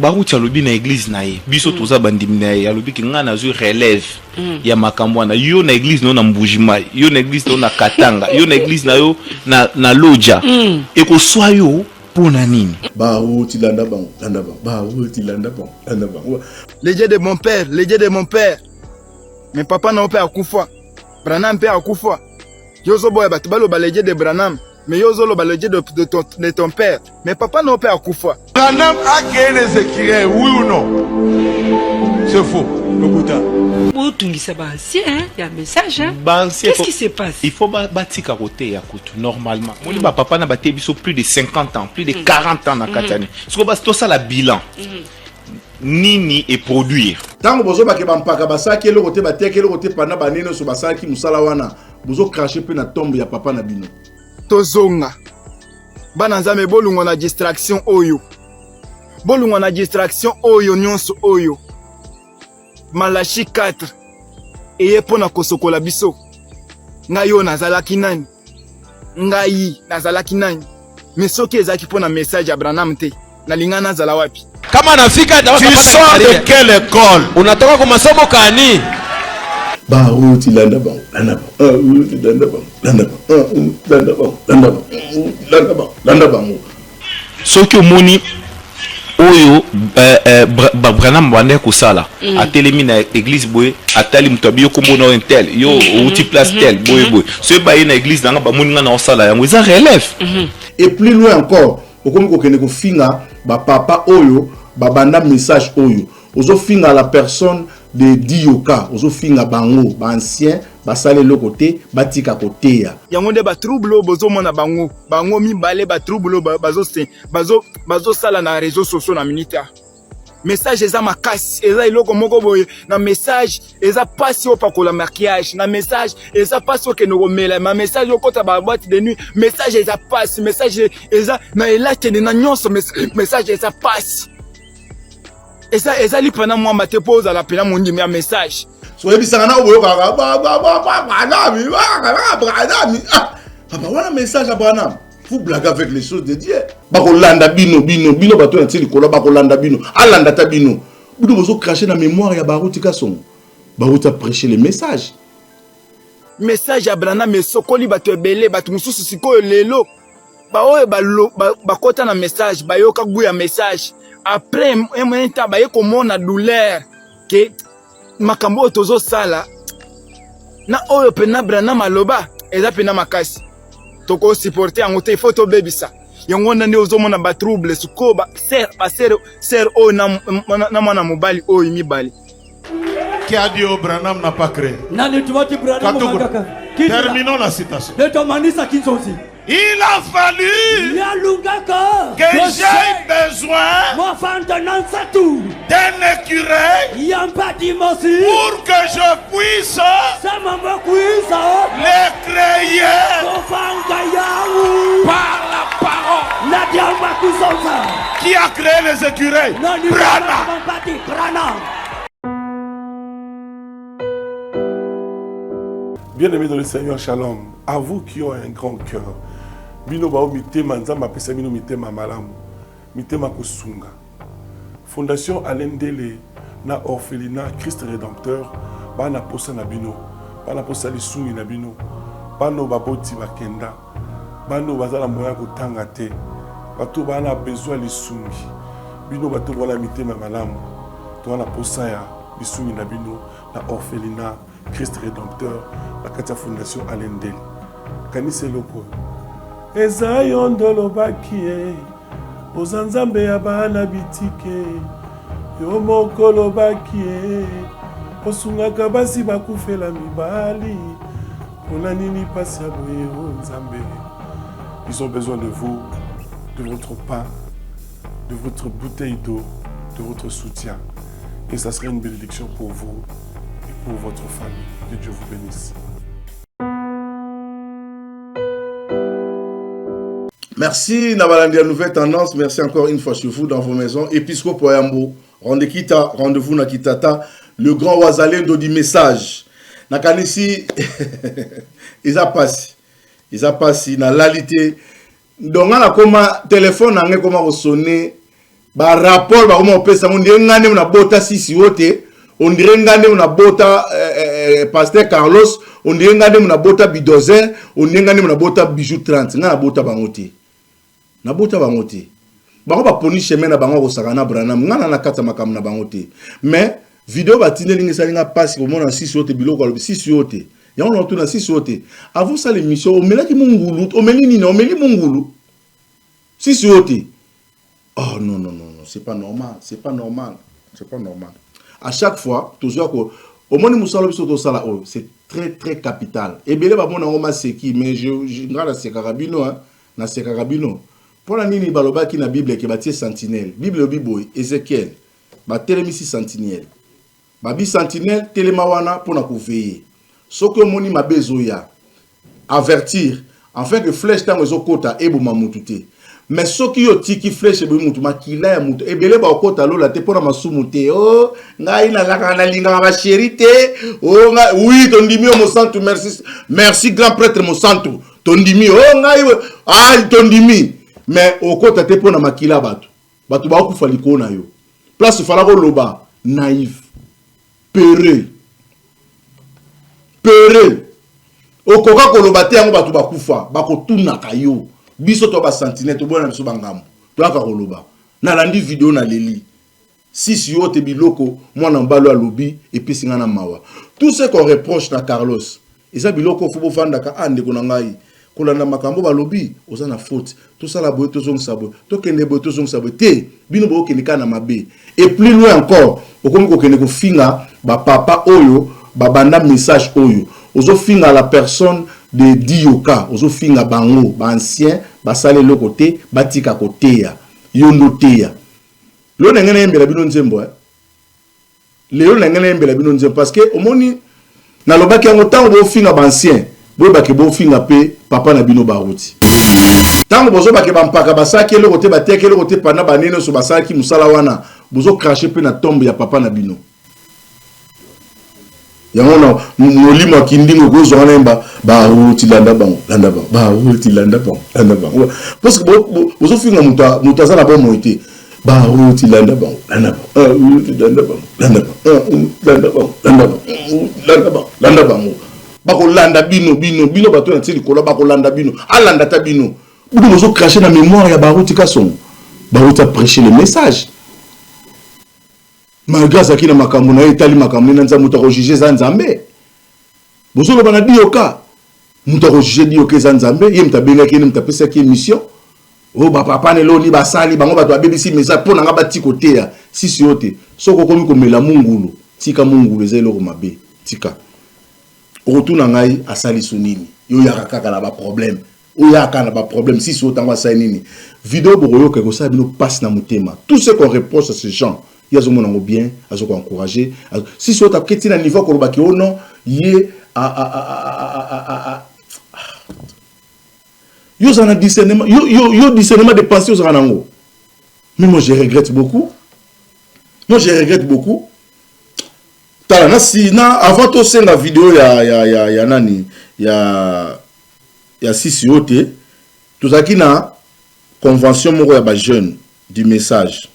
baruti alobi na église na ye biso toza bandimi na ye alobi ki nga nazwi relève ya makambo wana yo na église no na Mbujimai yo na église no na Katanga yo na église na yo na Loja ekoswa yo pona nini baruti landa bango baruti landa bango les dieux de mon père mais papa na ope akufa Branham pe akufa yozo boya batu baloba les dieux de Branham mais yozo loba le dieu de ton père mais papa na ope akufa Branham a créé les écrivains oui ou non c'est faux le Bouddha Tungisa ba ancien il y a un message hein qu'est-ce qui se passe il faut batika côté ya kutu normalement moni ba papa na baté biso plus de 50 ans plus de 40 ans na katane ce que bas tout ça la bilan nini et produire tango bozo ba ke bampaka basaki le côté bateke le côté pana banene so basaki musala wana bozo cracher pe na tombe ya papa na bino tozonga bana nzambe bolungo na distraction oyo nyonso oyo Malachi 4 eye pona kosokola biso ngai yo nazalaki nani mais soki ezaki pona message ya Branham te nalinga nazala wapi kama nafika tu sors de quelle école unatoka kwa masomo kani baruti landa bango landa bango soki omoni oyo Branham bande kosala atelemi na église boye atali mutu abiyo kombo na intel yo outi place tel boye so ba na église nanga ba moninga na osala yango eza relève et plus loin encore okomi kokende kofinga ba papa oyo ba banda message oyo ozo finga la personne de Dioka ozo finga bango ba ancien basale le côté batika côté ya yango nde ba trouble bozo mona bango mibale ba trouble bazo sala na réseaux sociaux na minute message eza makasi eza iloko moko boye na message eza pasi opakola maquillage na message eza pasi okende komela ma message okota ba boîte de nuit message eza pasi message eza na elate na nyonso message eza pasi eza lipana mwa mate pose la pena mon ndimi ya message so ebisanga na oboyo kaka papa wana message Branham vous blaguez avec les choses de Dieu bakolanda bino bato na tili kola bakolanda bino alanda ta bino budo bozo cracher na mémoire ya baruti kasongo baruti prêcher les messages message ya Branham mesokoli bato ebele bato mususu sikoyo lelo baoyo bakota na message bayoka guya message après un temps baye komona douleur que makambo tozo sala na oyo pena Branham aloba eza pena makasi toko supporter yango te photo bebisa yango nande ozomona ba trouble suko ba ser o na mwana mobali oyo mibali qui a dit au Branham n'a pas créé nani tuwati Branham mandaka terminons la citation de tomanisa kinsosi il a fallu que j'ai besoin d'un écureuil pour que je puisse les créer par la parole. Qui a créé les écureuils? Branham. Bien-aimés dans le Seigneur, shalom. À vous qui ont un grand cœur. Bino bao mitema nzamba pesa bino mitema malamu mitema kosunga Fondation Alendele na orphelinat Christ Rédempteur bana posa na bino bana posa lisungi na bino bano baboti bakenda bano bazala moya kotanga te bato bana besoin lisungi bino bato bana mitema malamu to bana posa ya lisungi na bino na orphelinat Christ Rédempteur la katia Fondation Alendele kanise loko eza yondolo bakie ozanzambe ya bana bitike yo mokolo bakie osungaka basi bakufela mibali pona nini pasi ya boye o nzambe. Ils ont besoin de vous, de votre pain, de votre bouteille d'eau, de votre soutien, et ça serait une bénédiction pour vous et pour votre famille. Que Dieu vous bénisse. Merci Nabalandi, la nouvelle tendance. Merci encore une fois sur vous dans vos maisons. Épiscope Oyambo, rendez-vous na Kitata, le grand Wazalendo du message. Nakanisi, ils a passé, na lalité. Donc on a comme téléphone, on a comment sonner ba rapport ba comment pesa on dirait ngane na bota sisi wote on dirait ngane na bota pasteur Carlos on dirait ngane na bota Bidozer on dirait ngane na bota Bijou 30 ngana bota bangote na bota bangote bango ba poni chemin na bango ko sakana Branham ngana na kata makam na bangote mais vidéo ba tindeli ngi salinga passe ko mona sisi wote biloko alobi sisi wote ya on tuna sisi wote avant ça l'émission on melaki mungulu on meli nini on meli mungulu sisi wote. Oh non, non, non, non, c'est pas normal, c'est pas normal, c'est pas normal. À chaque fois, toujours que, au moins, nous sommes sur ça, c'est très, très capital. Et bien, là, on a seki, mais je regarde la Sekarabino, hein, na Sekarabino. Pour la nini baloba qui na Bible qui bâtit sentinelle, Bible Biboy, Ézéchiel, ba télémisi sentinelle. Ba bi sentinelle, télémawana pour na veiller. Ce que moni ma bezoya, avertir, afin que flèche dans les okota et bouma moutouté. Mais ce qui est tiki flèche et boumoutouma qui l'a moutou et belé ba okota lola te pour ma soumouté oh ngai na la linga ma chérité oh oui ton dimi mon santo merci grand prêtre mon santo ton dimi oh ngai ah ton dimi mais okota te pour na makila batu ba okufa likona yo place fala ko loba naïf peureux okoka ko loba te yango batu bakufa bakotuna kayo biso to ba sentinelle to bona biso bangamu to aka koloba na landi vidéo na leli sisi yote biloko mwana mbalo alobi et puis singa na mawa tout ce qu'on reproche na Carlos eza biloko fo bofanda ka ande ko na ngai kolanda makambo balobi oza na faute tout ça la boye to zong sabo to kende boye to zong sabo te bino bo kenika na mabe et plus loin encore okomi ko kende ko finga ba papa oyo ba banda message oyo ozo finga la personne de Dioka, ozo finga bango, ba ancien, ba sale le côté, ba tika côté ya, yondo teya. Lo nengene yembe la bino nzembo Léo nengene yembe la bino nzembo parce que au moni na lobaki yango tango bo finga ba ancien, bo ba ke bo finga pe papa na bino ba ruti. Tango bozo ba ke ba mpaka ba saki le côté ba teke le côté pana ba nene so ba saki musala wana, bozo cracher pe na tombe ya papa na bino. Yango no limo kindingo gozo anemba ba uti landa bango ba uti landa bango parce que bozo finga muta za na ba moité ba uti landa bango uti landa bango ba ko landa bino bato na tili kola ba ko landa bino alanda ta bino budu bozo cracher na mémoire ya ba uti kason ba uti prêcher le message. Malgré ça qui na makambo na etali makambo na nza muto ko juger za nzambe bozolo bana Dioka muto ko juger Dioka za nzambe ye mtabenga ki mtapesa ki mission o ba papa ne lo ni basali bango bato abebisi message pona nga bati côté ya sisi yote soko komi ko mela mungulu tika mungulu ezelo ko mabe tika retourna ngai asali sunini yo ya kaka na ba problème o ya kana ba problème sisi yote ngwa sa nini vidéo boyo ke ko sa bino passe na mutema tout ce qu'on reproche à ces gens il y a ce monde bien, à ce qu'on encourager. Si c'est au petit niveau qu'on va qu'il non, il y a un discernement, il y a discernement de pensée aux anango. Mais moi je regrette beaucoup. Talana si na avant tout c'est la vidéo ya nani ya sisi yote tout ça qui na convention moko ya ba jeune du message.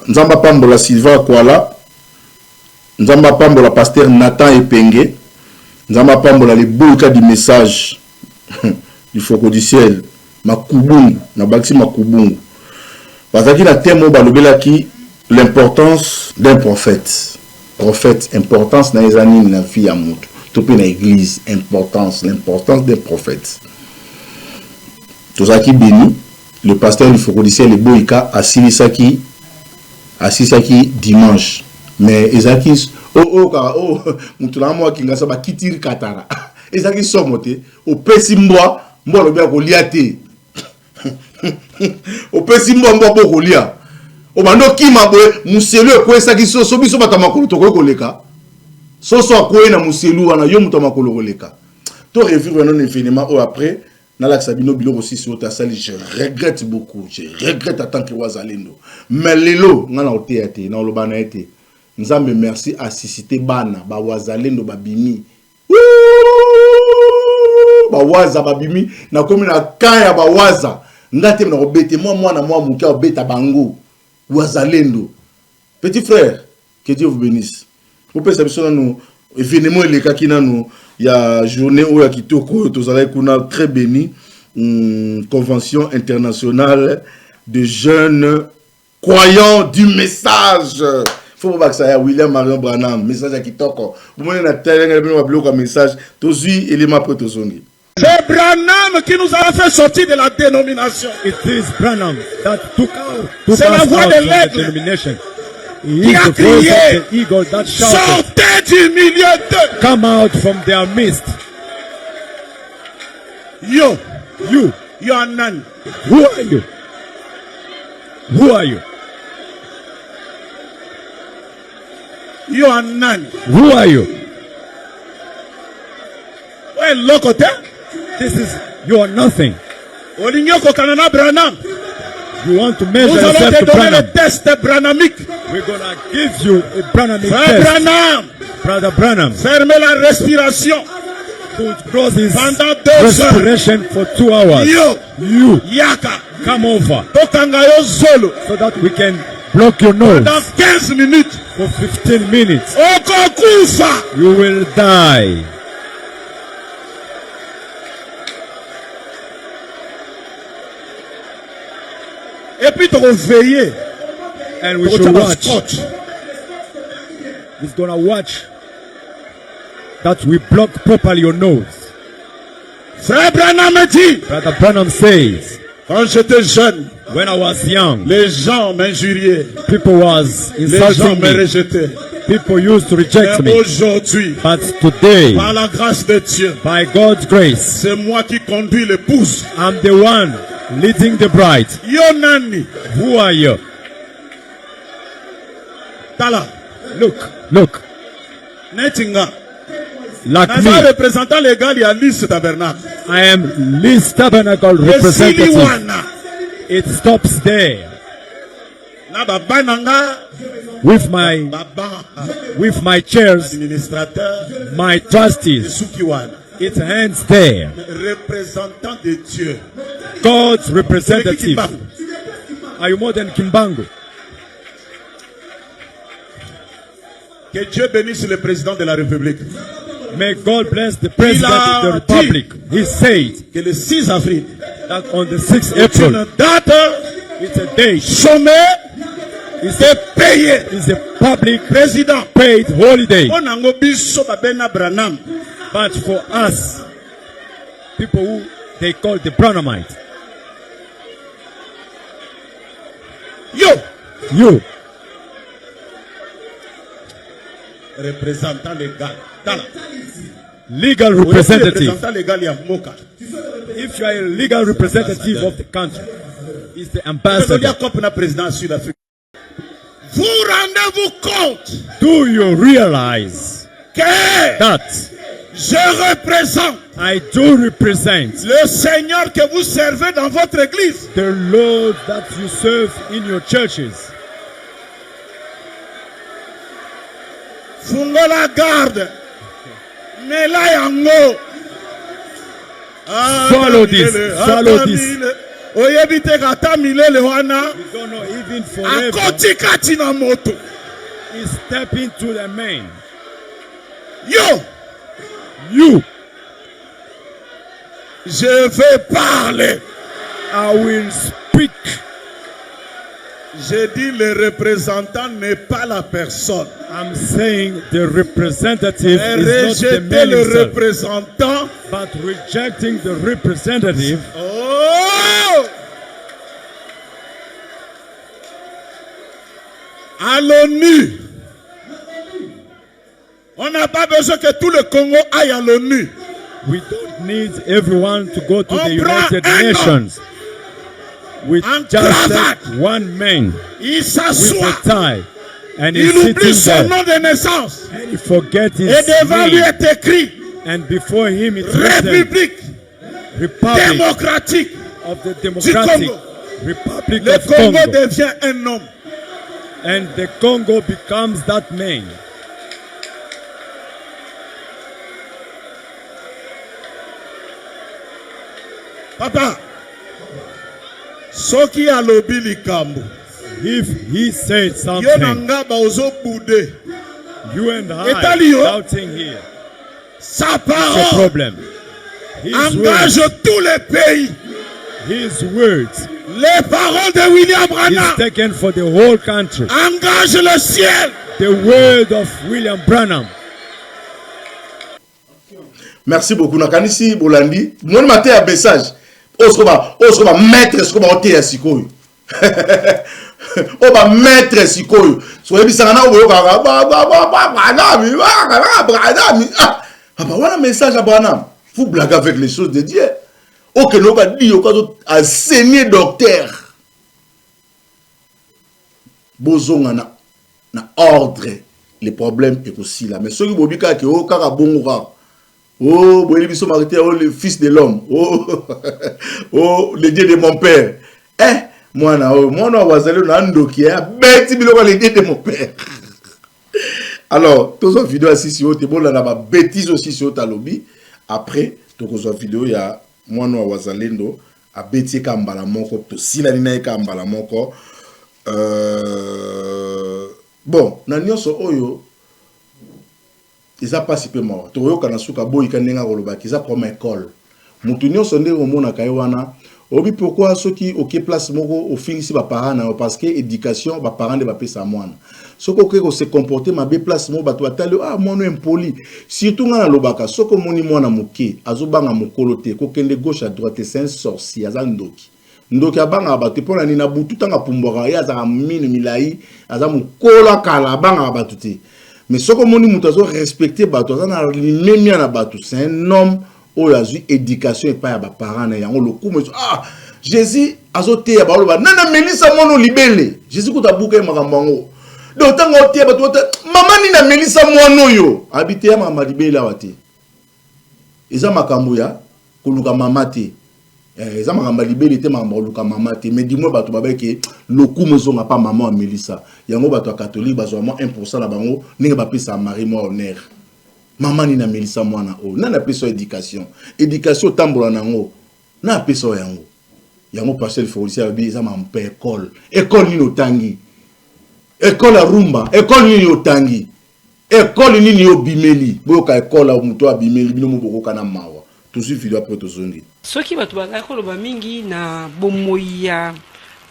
Nzamba pambola Silva Kwala, Nzamba pambola pasteur Nathan Epenge, Nzamba pambola les bulka du message du Foko du ciel, Makubungu, na Baxi Makubungu. Parce qu'il a tellement balobela qui l'importance d'un prophète. Prophète, importance na ezani na vie ya mutu. Topé na église, l'importance d'un prophète. Tout ça qui béni. Le pasteur du Fokodiciel le Boïka a Silisaki dimanche. Mais Ezaki mutula moi qui ngasa ba kitiri katara. Ezaki somote au pesimboa mbo lo bia ko liate. Au pesimboa mbo ko lia. O bando kima boye muselu ko esaki so biso batamakolo to ko leka. So ko na muselu wana yo mutamakolo ko leka. To revivre non infiniment ou après Sabino Bilo aussi sur ta salle, je regrette beaucoup. Je regrette à tant que Wazalendo. Mais lelo, on a été, on a été. Nous avons merci à Sisité Bana, ba Wazalendo, ba Bimi. Ba Waza, ba Bimi. Na komi na kaya ba Waza. ngate na obete moi muka obeta bango wazalendo. Petit frère, que Dieu vous bénisse. Vous pouvez savoir nous événement les kakina nous il y a journée où ya kitoko tozala kuna très béni convention internationale de jeunes croyants du message. Faut pas que ça y a William Marion Branham message à kitoko. Vous voyez na télé un message tozui élément après tozongi. C'est Branham qui nous a fait sortir de la dénomination. It is Branham that took C'est la voix de the l'aigle denomination. qui a crié, Eagle that shouted, sortez du milieu d'eux. come out from their midst. Yo, You, you are none. who are you? Who are you? You are none. Who are you? Ouais, l'autre This is, you are nothing. Olignoko Kanana Branham. You want to Nous measure allons yourself te to donner Branham. le test branhamique. We're gonna give you a Branhamic Frère test. Branham, Brother Branham, fermez la respiration to close his pendant 2 heures. respiration for 2 hours. Yo, You, Yaka, come over Tokangayo Zolo. so that we can block your nose Dans 15 minutes. for 15 minutes. Okokufa. You will die. Et puis tu vas veiller. And we Tu should vas watch. scotch. He's gonna watch that we block properly your nose. Frère Branham me dit, Brother Branham says, quand j'étais jeune, when I was young, les gens m'injuriaient. people was Les gens insulting me me. rejetaient. People used to reject Mais me. aujourd'hui, But today, par la grâce de Dieu, by God's grace, c'est moi qui conduis l'épouse. I'm the one leading the bride. Yo nani, Who are you? tala, Look, netinga. like Naza me. représentant légal ya Lys Tabernacle. I am Liz Tabernacle Esili representative. wana. It stops there. Na baba nanga, With my baba, chairs, administrateur, my trustees. suki wana. It ends there. Représentant de Dieu. God's representative. Are you more than Kimbangu? Que Dieu bénisse le président de la République. May God bless the President of the Republic. He said Que le 6 avril, that on the 6th c'est April, une date it's a day. chômée, c'est payé. It's a public Président, paid holiday. on a biso babena Branham. But for us, people who they call the Branhamite, Yo, you, représentant légal. Tala. legal Oui, representative, représentant légal ya Moka. if you are a legal representative of the country, is the Président ambassador. comme na président Sud-Afrique. Vous rendez-vous compte Do you realize que that je représente I do represent le Seigneur que vous servez dans votre église? the Lord that you serve in your churches? Fungola garde. Mela yango. Swallow this, swallow this. Oyebi te kata milele wana. You don't know, even forever, Akoti kati na moto. is step into the man. Yo, You, je vais parler. I will speak. J'ai dit le représentant n'est pas la personne. I'm saying the representative Mais is not the rejeter man le himself, représentant. but rejecting the representative. Oh! À l'ONU. On n'a pas besoin que tout le Congo aille à l'ONU. We don't need everyone to go to the On prend United un Nations. We En just cravate. take one man Il with s'assoit. a tie, and Il he's oublie sitting son there, nom de naissance. and he forgets his Et devant lui name, est écrit and before him it's written République Republic démocratique. of the Democratic Congo. Republic Le of Congo Congo, devient un homme. and the Congo becomes that man. Papa, Soki alobi likambo. If he said Yo something, nanga baozo bude. you and I Etalio. doubting here. Sa It's a parole problem. His engage words, tous les pays. his words Les paroles de William is Branham taken for the whole country. engagent le ciel. The word of William Branham. Merci beaucoup. Nakanisi Bolandi. Mon matin à message. Oskoba maître skoba ote ya sikoyo. Oba maître sikoyo. So ebisanga na oyo kaka Branham. Papa wana message à Branham. Vous blaguez avec les choses de Dieu. Ok, nous va dire au enseigner docteur. Bozonga na ordre les problèmes et aussi là. Mais ceux qui bobika que o kaka bongo. Oh, Boélibiso Marité, oh, le fils de l'homme. Oh, oh, le dieu de mon père. Moi, Wazalé, Nandoki, bête, le dieu de mon père. Alors, tous les vidéos ici, si vous avez la bêtise aussi sur ta lobby. Après, tous les vidéos, il y a moi, Wazalé, a bêtise Kambala Moko, to Sinalina Kambala Moko. Bon, Nanyoso Oyo. Ils ont participé mort. Toyo kanasuka boy kanenga koloba kiza comme école. Mutunyo sonde omona kaiwana. Obi pourquoi ceux qui OK place moko au fin ici ba parents parce que éducation ba parents de ba pesa mwana. Soko ko se comporter ma be place mo ba to atali mono impoli. Surtout ngana lobaka soko moni mwana muke azobanga mukolo te ko kende gauche à droite c'est un sorcier azandoki. Ndoki abanga ba te pona ni na butu tanga pumbora ya za mine milai azamu kola kala banga ba tuti. Mais ce que mon mutazo respecter bato ça na même na bato c'est un homme où il a eu éducation et pas ya ba parents na yango le coup Jésus azote ya ba loba nana melisa mono libele Jésus ko tabuka makambango donc tango te bato maman ni na melisa mono yo habité ya mama libele awate eza makambo ya koluka mama te eza makambo libele te makambo koluka mama te mais dis-moi bato babeke le coup mozonga pas maman melisa yango bato catholique bazwa moins 1% la bango ninga ba pesa mari mo honneur maman ni na melisa mwana o na pesa éducation tambola nango na pesa yango pasteur Félix abi eza mampa école ni otangi école a rumba école ni otangi école ni ni obimeli boyoka école a muto abimeli bino moboko kana mawa tout vidéo après to zongi soki bato bakoloba mingi na bomoi ya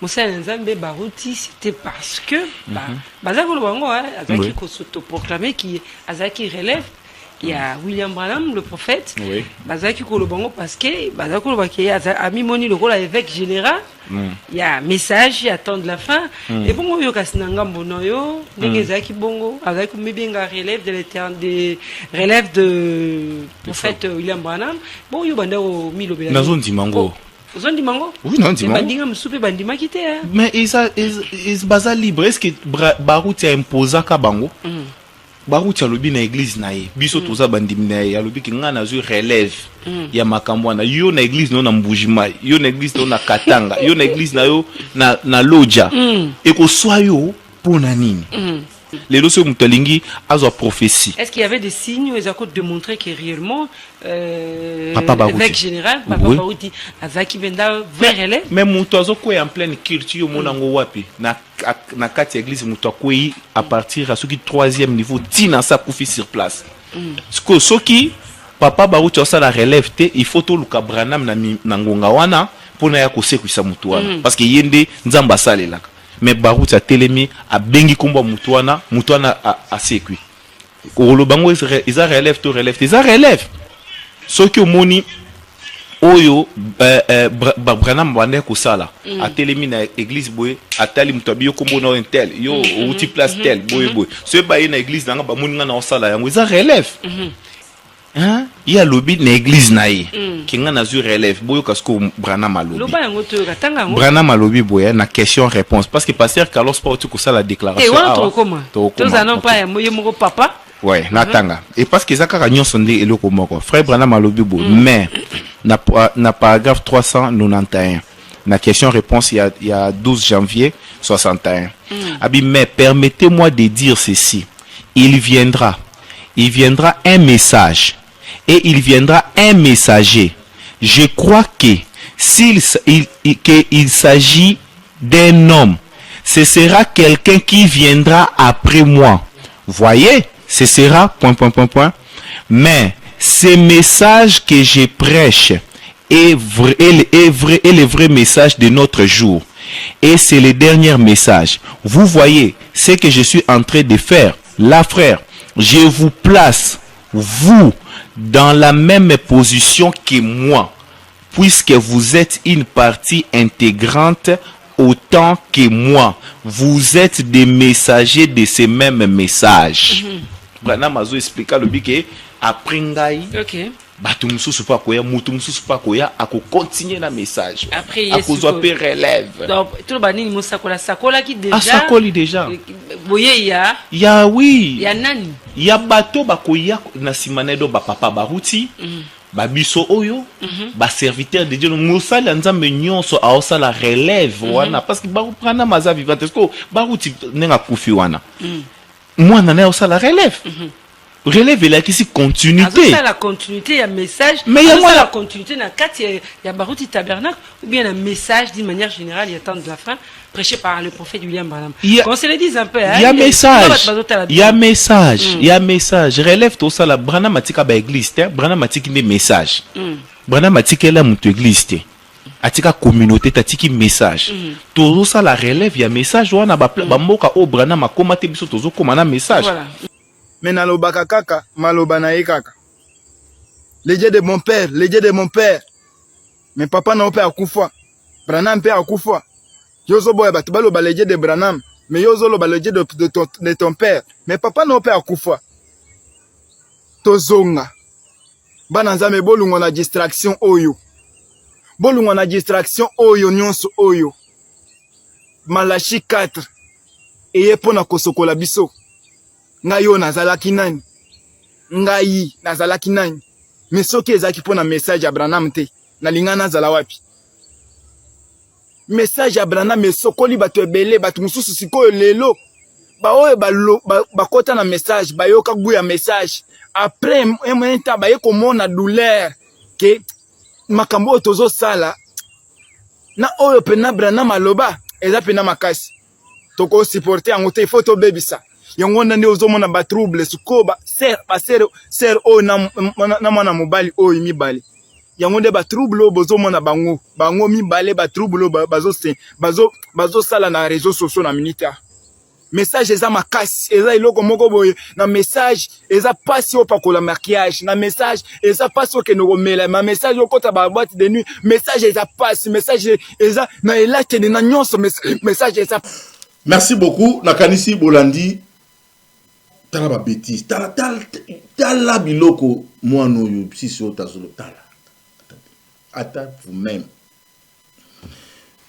Moussa Nzambe Barouti, c'était parce que Bazako Lubango azaki ko s'autoproclamer qui azaki relève. Il y a William Branham, le prophète. Oui. Bazaki ko Lubango parce que Bazako Lubaki a mis moni le rôle à évêque général. Il y a message, il attend de la fin. Et bon, yo kasinanga bonoyo, ngezaki bongo, azaki mebenga relève de l'éternel, relève de prophète William Branham. Bon, yo banda o milo bela. Nazon dimango. Zondi mango? Oui, non, dis-moi. Mais ils basent libre. Est-ce que Barouti a imposé à Bango? Barouti a lobby na église nae. Biso toza bandimi nae. A lobby ki nga na zu relève. Ya makambwana. Yo na église no na mbujima. Yo na église no na katanga. Yo na église na yo na loja. Et ko soyo pour nanini. Les dossiers Moutolingi a une prophétie. Est-ce qu'il y avait des signes où ils ont démontré que réellement l'évêque général, Papa Barouti, Azaki Benda, vrai relève? Mais Moutozo est en pleine culture, Monango Wapi, na 4 églises Moutoko à partir à ce qui 3e niveau, Tina sa koufi sur place. Ce qui, Papa Barouti a la relève, il faut tout le Branham na ngonga wana pour na yakose kuisa Moutouana. Parce que yende Nzamba sale là. Mais Barouti a télémi a bengi kumba Moutouana a sécu. Kolo bango ils a relève to relève ils a relève. Ce que moni oyo Branham bande ko sala a télémi na église boy a tali mutabi yo kombo na tel yo outi place tel boy ce ba na église na ba moni na sala yango ils a relève. Hein? Il y a lobby na église naïe qui nga na zu relève boyo kasko Branham a lobby Branham a lobby boya na question réponse parce que pasteur Carlos Pautu ko ça la déclaration pas mo papa ouais natanga et parce que zaka kanyon sonde eloko moko frère Branham a lobby bo mais na paragraphe 391 na question réponse il y a 12 janvier 61 abi mais permettez-moi de dire ceci il viendra un message et il viendra un messager. Je crois que qu'il s'agit d'un homme, ce sera quelqu'un qui viendra après moi. Voyez, ce sera ... Mais ces messages que je prêche est le vrai message de notre jour. Et c'est le dernier message. Vous voyez ce que je suis en train de faire. Là, frère, je vous place, vous, dans la même position que moi, puisque vous êtes une partie intégrante autant que moi. Vous êtes des messagers de ces mêmes messages. Branham a expliqué le bique après ngai. OK. Batu mususu pa koya, mutu mususu pa koya, ako continuer la message. Après ako zo pe relève. Donc tout le bani ni sakola qui déjà. Ah, sakoli déjà. Boye ya. Ya oui. Ya nani? Ya bato bakoya na simanedo ba papa baruti. Ba biso oyo, ba serviteur de Dieu. Mosala nzambe nyonso aosa la relève wana parce que ba prana maza vivante ko baruti nenga kufi wana. Moi nana aosa la relève. Relève là qui c'est continuité. Ça la continuité, il y a message. Mais il y a moi la continuité dans quatre il y a Barouti Tabernacle ou bien un message d'une manière générale, il y a tant de la fin prêché par le prophète William Branham. Qu'on se le dise un peu. Il y a message. Il y a message. Il y a message. Relève tout ça là. Branham atika ba église, Branham atika des messages. Branham atika là mon église. Atika communauté tatiki message. Tout ça la relève, il y a message. On a ba mboka o Branham akoma te biso tozo komana message. Voilà. Mais nalobaka kaka, maloba na ye kaka. Les dieux de mon père, les dieux de mon père. Mais papa n'a pas akufa. Branham père akufa. Yozo boy bat baloba les dieux de Branham. Mais yozo loba les dieux de ton père. Mais papa n'a pas akufa. Tozonga. Bananzame bolungo na distraction oyo. Bolungo na distraction oyo nyonso oyo. Malachi 4. Eye pona kosokola biso. Ngai yo nazalaki nani? Ngai nazalaki nani? Mais soki ezaki pona message ya Branham te, nalinga nazala wapi? Message ya Branham esokoli bato ebele, bato mususu sikoyo lelo. Ba oyo bakota na message, bayoka guya message. Après ementa baye komona douleur ke makambo tozo sala. Na oyo pena Branham aloba, eza pena makasi. Toko supporter angote photo baby sa. Yongona ndi ozomona ba trouble sukoba ser o na mwana mobali o mibali yangonde ba trouble bozomona bango mibale ba trouble bazo sala na réseaux sociaux na minita message eza makasi eza iloko moko boye na message eza pasi opakola maquillage na message eza pasi okenogomela ma message okota ba boîte de nuit message eza pasi message eza na elate na nyonso message eza. Merci beaucoup nakanisi bolandi. Tala ba bêtise, tala biloko mwana oyo si so tazolo tala. Attends vous-même.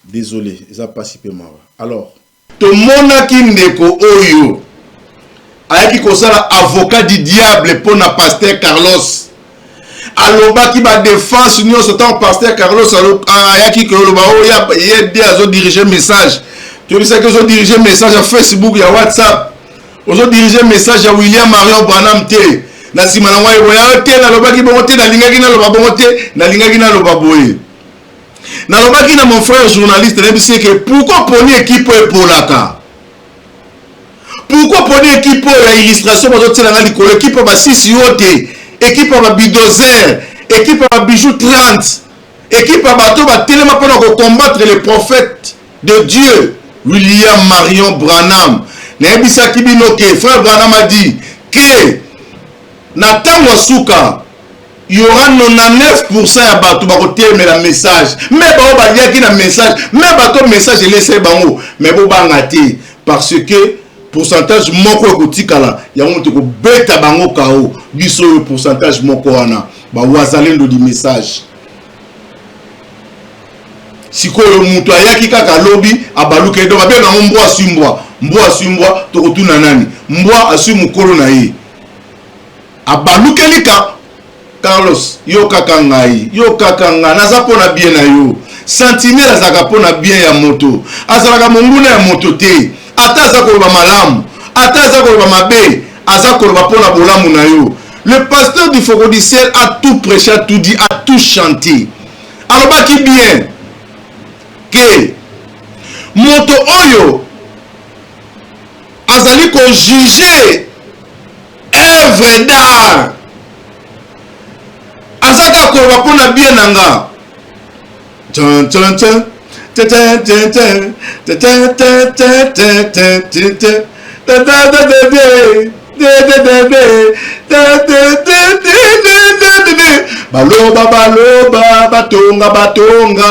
Désolé, ça pas si peu mawa. Alors, to mona ki ndeko oyo ayaki kosala avocat du diable pour na pasteur Carlos. Aloba ki ba défense nyonso tant pasteur Carlos ayaki ko loba oya yede azo diriger message. Tu dis ça que zo diriger message à Facebook ya WhatsApp. Ozo diriger message à William Marion Branham te na sima na ngwa boya te na lobaki bongo te na lingaki na loba bongo te na lingaki na loba boye na lobaki na mon frère journaliste na bisi que pourquoi poni équipe pour laka pourquoi poni équipe ya illustration bazo tsela na likolo équipe ba 6 yote équipe ba bidozer équipe ba bijou 30 équipe ba bato ba telema pour combattre les prophètes de Dieu William Marion Branham. Nebisa kibino ke frère Branham a dit que na tango suka il y aura 99% ya bato ba kotelema la message mais ba ba ki na message mais bato message laisser bango mais bo banga te parce que pourcentage moko ekotikala ya moto ko beta bango kao biso pourcentage moko wana ba wazalendo di message sikoyo mutu ayaki kaka lobi abaluke do babe na mbwa simbwa to kotuna nani mbwa asu mukolo na ye abaluke lika Carlos yo kaka ngai naza pona bien na yo sentinelle azaka pona bien ya moto azalaka monguna ya moto te ata aza koloba malamu ata aza koloba mabe aza koloba pona bolamu na yo. Le pasteur du Fogo du Ciel a tout prêché, a tout dit, a tout chanté, alobaki bien que moto oyo azali ko juger œuvre d'art azaka koloba mpona bien nanga tchan tchan tchan tchan tchan baloba baloba batonga batonga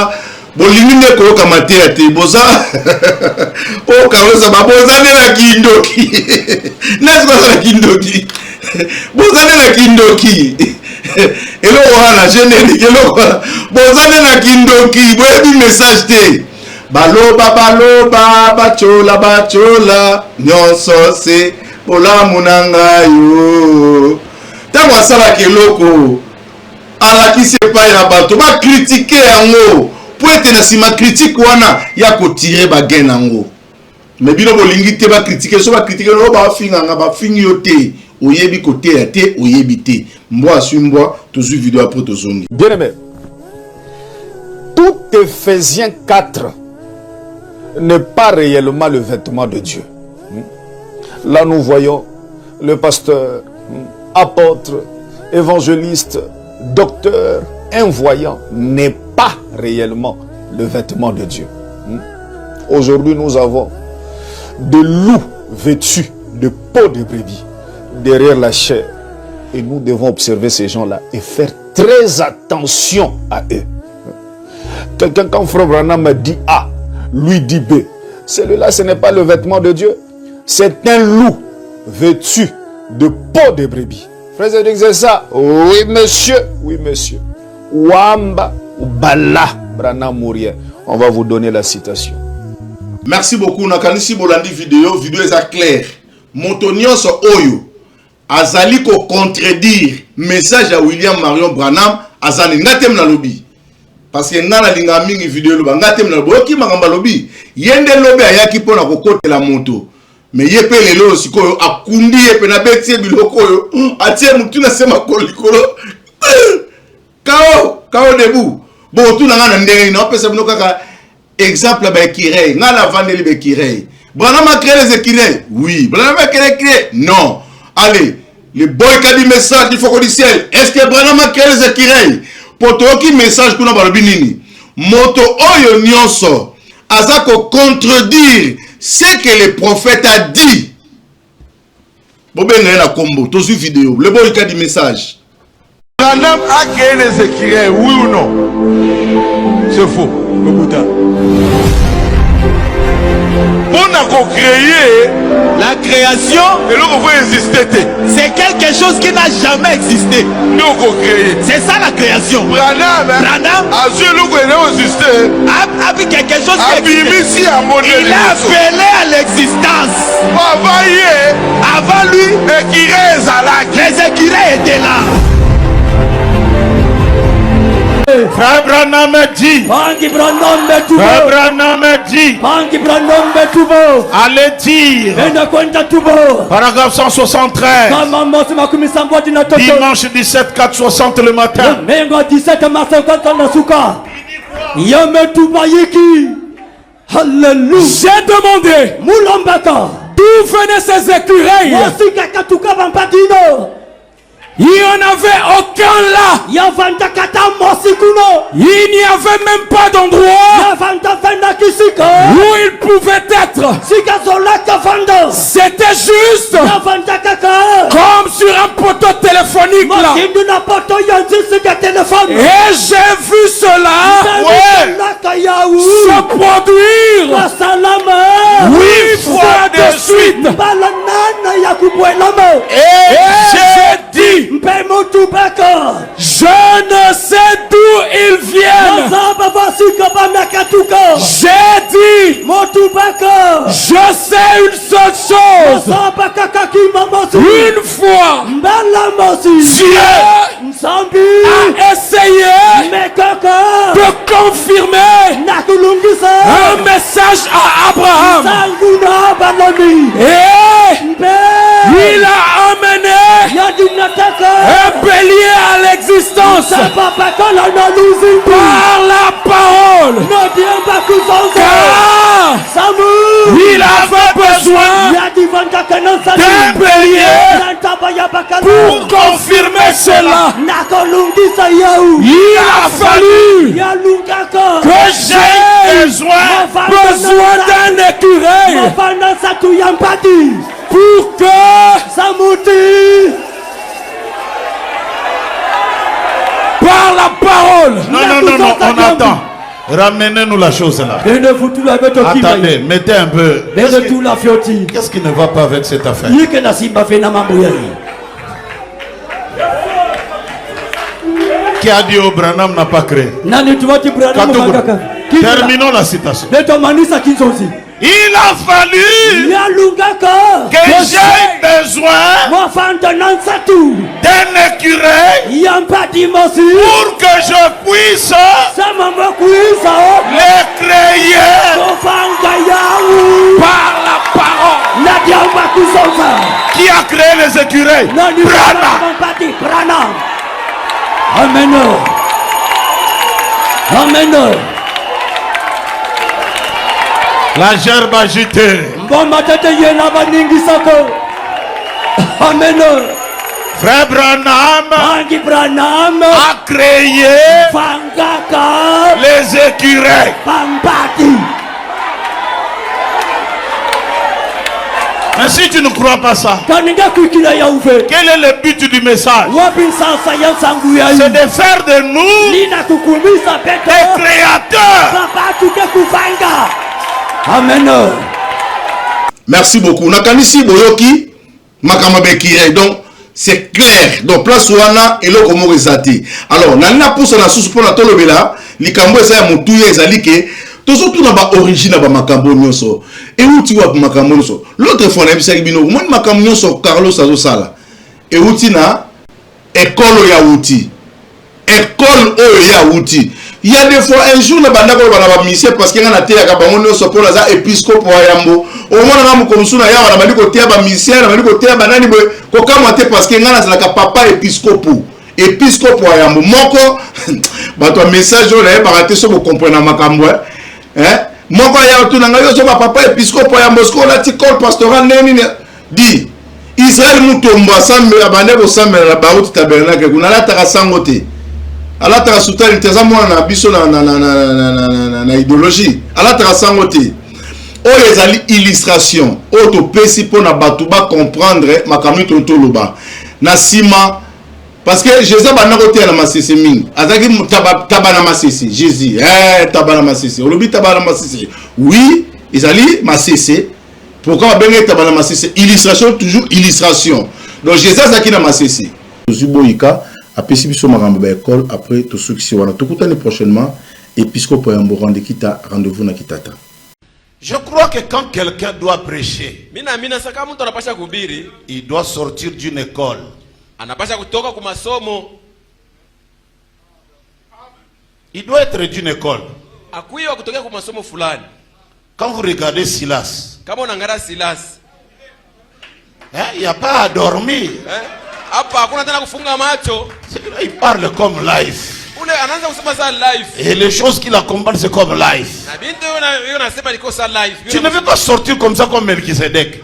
bolingi nde koyoka mateya te boza okaweza baboza nde na kindoki nesikoza na kindoki boza nde na kindoki eloko wana générique eloko boza nde na kindoki boyebi message te baloba baloba bachola bachola nyonso se bolamu na ngai yo ntango asalaka eloko alakisi epai ya bato bakritike yango po ete na nsima kritike wana ya kotire bagen yango me bino bolingi te bakritike so bakritike no bafinganga bafingi yo te oyebi koteya te oyebi te mbwa asui mbwa tozwi video apres tozongi. Bien aimé, tout Éphésiens 4 n'est pas réellement le vêtement de Dieu. Là nous voyons le pasteur, apôtre, évangéliste, docteur, un voyant n'est pas réellement le vêtement de Dieu. Aujourd'hui, nous avons des loups vêtus de peau de brebis derrière la chair. Et nous devons observer ces gens-là et faire très attention à eux. Quelqu'un quand Frère Branham dit A, lui dit B. Celui-là, ce n'est pas le vêtement de Dieu. C'est un loup vêtu de peau de brebis. Frère Zedek, c'est ça? Oui, monsieur. Oui, monsieur. Wamba ou Bala Branham Mourien. On va vous donner la citation. Merci beaucoup. Nakanisi bolandi vidéo est clair. Motonio so oyo. Azali ko contredire message à William Marion Branham azali ngatem na lobby. Parce que ngana linga mingi vidéo lo ngatem na lobby. Oki magamba lobby. Yende lobby ayaki pona ko kote la moto. Mais yepe lelo sikoyo akundi yepe na betie biloko yo atie mutu na sema kolikolo kao debout bon tout na ngana ndenge na pesa bino kaka exemple ba ekirei ngana vandeli be kirei Branham a créé les écureuils oui Branham a créé non allez le boy qui a dit message il faut qu'on dise est-ce que Branham a créé les écureuils pour toi qui message kuna balobi nini moto oyo nyonso azako contredire ce que le prophète a dit. Bobé na combo, tous une vidéo. Le boy qui a dit message. Branham a créé les écureuils, oui ou non? C'est faux. Le Bouddha. On a créé la création et l'on va exister. C'est quelque chose qui n'a jamais existé. Nous créé. C'est ça la création. Branham a vu a vu quelque chose qui existait. Il a appelé à l'existence. Avant lui, les écureuils étaient là. Frère Branham dit. Frère Branham dit. Allez dire. Paragraphe 173. Dimanche 17, 4:60 le matin. Alléluia. J'ai demandé. D'où venaient ces écureuils? Il n'y en avait aucun là. Il n'y avait même pas d'endroit où il pouvait être. C'était juste comme sur un poteau téléphonique là. Et j'ai vu cela se produire 8 fois de suite. Et j'ai dit, je ne sais d'où ils viennent. J'ai dit, je sais une seule chose. Une fois, Dieu a essayé de confirmer un message à Abraham. Et il a amené un bélier à l'existence par la il avait besoin d'un bélier pour confirmer cela. Il a fallu que j'ai besoin d'un écureuil pour que par la parole. Non, on attend. Ramenez-nous la chose là. Attendez, mettez un peu. Qu'est-ce qui ne va pas avec cette affaire? Qui a dit au Branham n'a pas créé? Terminons la citation. Il a fallu que j'ai besoin d'un écureuil pour que je puisse les créer par la parole. Qui a créé les écureuils? Branham. Amen. Amen. La gerbe agitée. Amen. Frère Branham a créé les écureuils. Mais si tu ne crois pas ça, quel est le but du message? C'est de faire de nous des créateurs. Amen. Merci beaucoup. Nakanisi boyoki makamabeki. Donc c'est clair. Donc place wana et le komo rezati. Alors nalina poussa na susu pour la tolobela likambo eza ya mutuye ezalike tozo tuna ba origine ba makambo nyonso. Et uti wa makambo nyonso. L'autre fois na bisaki bino mon makambo nyonso Carlos azosala. Et uti na école ya uti. École ya uti. Il y a des fois un jour na bandako bana mission parce que ngana te ya kabango nyonso pour za épiscope wa yambo. Au moins na mukomsuna ya wana bali ko te ba mission na bali ko te ba nani boy ko kamate parce que ngana za ka papa épiscope. Épiscope wa yambo moko bato message ola ba raté so ko comprendre makambo moko ya tu nanga yo so ba papa épiscope wa yambo sko la ti col pastoral neni di Israël mutomba sambe abane bo sambe la baruti tabernacle kuna la taka sangote. ala ta soutenir teza mwana na biso na idéologie ala ta sangote o ezali illustration o to pesi pona batu ba comprendre makamni to loba na sima parce que Jésus ba na côté na masese mingi azaki tabana masese Jésus tabana masese olobi tabana masese oui ezali masese pourquoi benga tabana masese illustration toujours illustration donc Jésus azaki na masese Zuboika apesi biso makambo ba école après to succès wana tokutani prochainement épiscope Yambo Randekita rendez-vous na kitata. Je crois que quand quelqu'un doit prêcher, il doit sortir d'une école. Il doit être d'une école. Quand vous regardez Silas, il n'y a pas à dormir. Il parle comme life. Et les choses qu'il accompagne, c'est comme life. Tu ne veux pas sortir comme ça comme Melchizedek.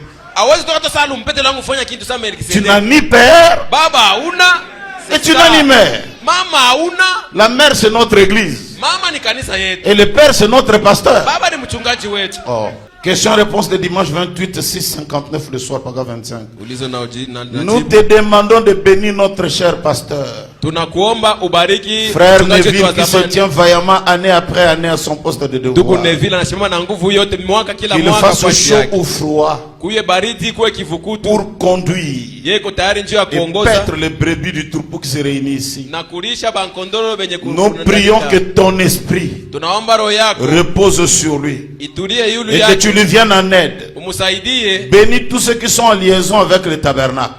Tu n'as ni père et tu n'as ni mère. La mère c'est notre église et le père c'est notre pasteur. Oh. Question-réponse de dimanche 28, 6:59 le soir, paragraphe 25. Nous te demandons de bénir notre cher pasteur. Frère Neville qui se tient vaillamment année après année à son poste de devoir. Qu'il fasse chaud ou froid pour conduire et paître les brebis du troupeau qui se réunit ici. Nous prions que ton esprit repose sur lui et que tu lui viennes en aide. Bénis tous ceux qui sont en liaison avec le tabernacle.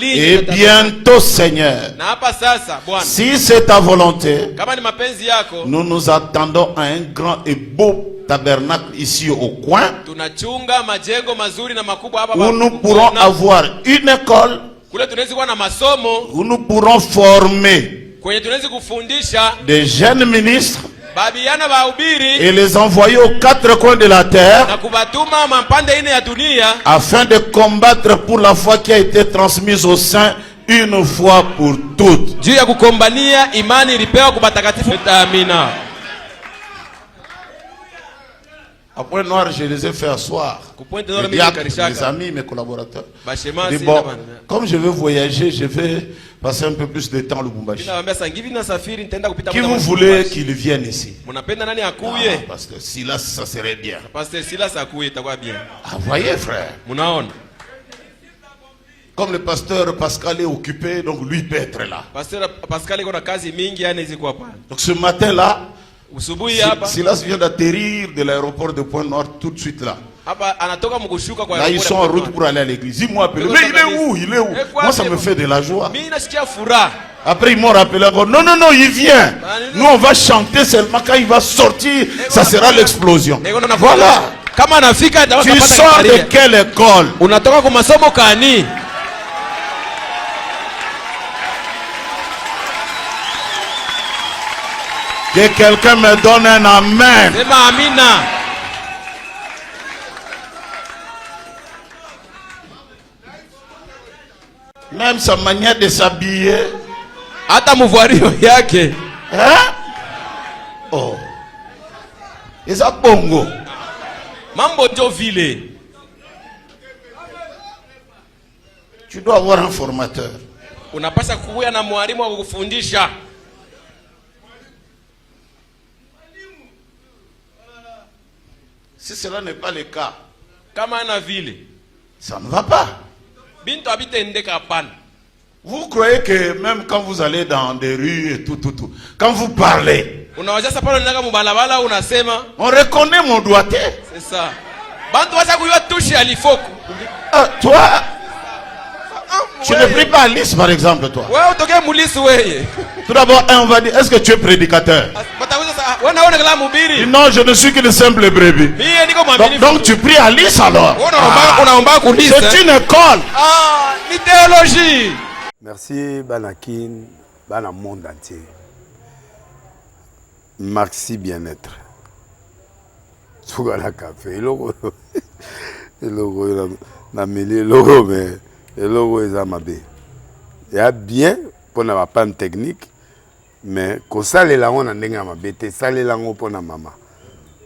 Et bientôt, Seigneur, si c'est ta volonté, nous nous attendons à un grand et beau tabernacle ici au coin où nous pourrons avoir une école où nous pourrons former des jeunes ministres et les envoyer aux 4 coins de la terre afin de combattre pour la foi qui a été transmise aux saints une fois pour toutes. Après Noir, je les ai fait asseoir. Mes amis, mes collaborateurs. Bon, comme je veux voyager, je vais passer un peu plus de temps au Lubumbashi. Qui vous voulez qu'il vienne ici? Parce que Silas, ça serait bien. Ah, voyez, frère. Comme le pasteur Pascal est occupé, donc lui peut être là. Donc ce matin-là, Silas vient d'atterrir de l'aéroport de Pointe-Noire tout de suite là. Là, ils sont en route pour aller à l'église. Ils m'ont appelé. Mais il est où? Il est où? Moi, ça me fait de la joie. Après, ils m'ont rappelé encore. Non, non, non, il vient. Nous, on va chanter seulement quand il va sortir. Ça sera l'explosion. Voilà. Tu sors de quelle école? Que quelqu'un me donne un amen. Même sa manière de s'habiller. Hein? Oh. Et ça bongo. Tu dois avoir un formateur. Si cela n'est pas le cas, ça ne va pas. Vous croyez que même quand vous allez dans des rues et tout, quand vous parlez, on reconnaît mon doigté. C'est ça. Toi, tu ne pries pas à Lys par exemple, toi. Tout d'abord, on va dire, est-ce que tu es prédicateur? Non, je ne suis que le simple brebis. Donc tu pries à Lys alors. C'est une école. Une théologie. Merci Banakin, Bana monde entier. Merci bien-être. Sougala café, logo na meli logo mais logo ezamabe. Il y a bien pour na panne technique mais ko sale la on ndenge mabe te sale la ngo pona mama.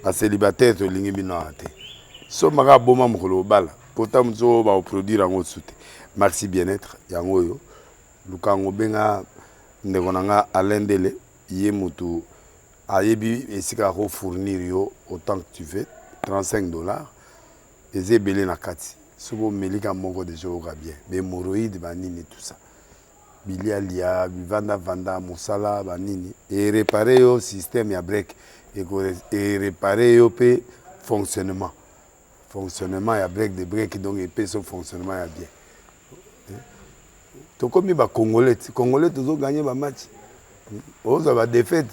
Ba célibataire to lingi bino ate. So maka boma mokolo bala, pourtant mzo ba produire ngo soute. Merci bien-être yango yo. Lukango benga ndeko nanga alendele ye mutu ayebi esika ko fournir yo autant que tu veux $35 ezebele na kati sobo melika moko de jour bien mais hémorroïdes banini tout ça bilialia vanda musala banini et réparer yo système ya break et réparer yo pe fonctionnement ya break de break donc et pe son fonctionnement ya bien. To comme ba congolais toujours gagner ba match. On va défaite,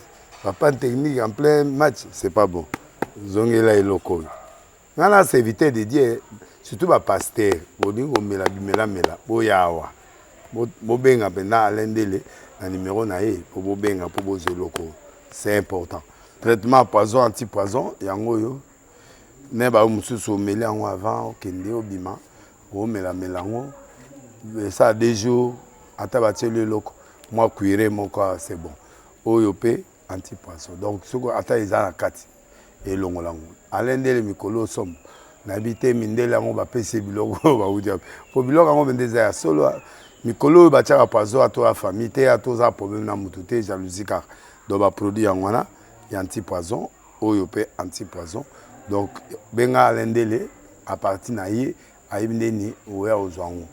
pas technique en plein match, c'est pas bon. Zongela et loco. Nana c'est éviter de dire surtout ba pasteur, bodingo mela boyawa. Bo benga pena alendele na numéro na e pour bo benga pour bo loco. C'est important. Traitement poison anti-poison yango yo. Ne ba mususu mela en avant okende obima. O mela ngo. Ça des jours à tabater le loco moi cuire mon corps c'est bon oyopé anti-poisson donc ce que ata ezana kati et longolango alendele mikolo som nabité mindela ngo ba pese biloko ba udia po biloko ngo bendeza ya solo mikolo ba tchaka poisson à toi famille te à toi problème na mututé jalousie car do ba produit ngwana ya anti-poisson oyopé anti-poisson donc benga alendele à partir na ye ayibindeni oya ozwango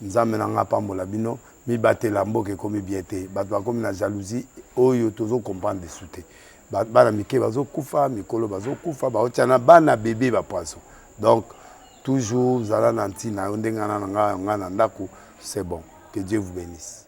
nzambe nanga pambola bino mi batela mboke komi biete bato bakomi na jalousie oyo tozo comprendre de souté bana mike bazo kufa mikolo bazo kufa baotiana bana bébé ba poisson donc toujours zala nanti na ndengana nga na ndako c'est bon que Dieu vous bénisse.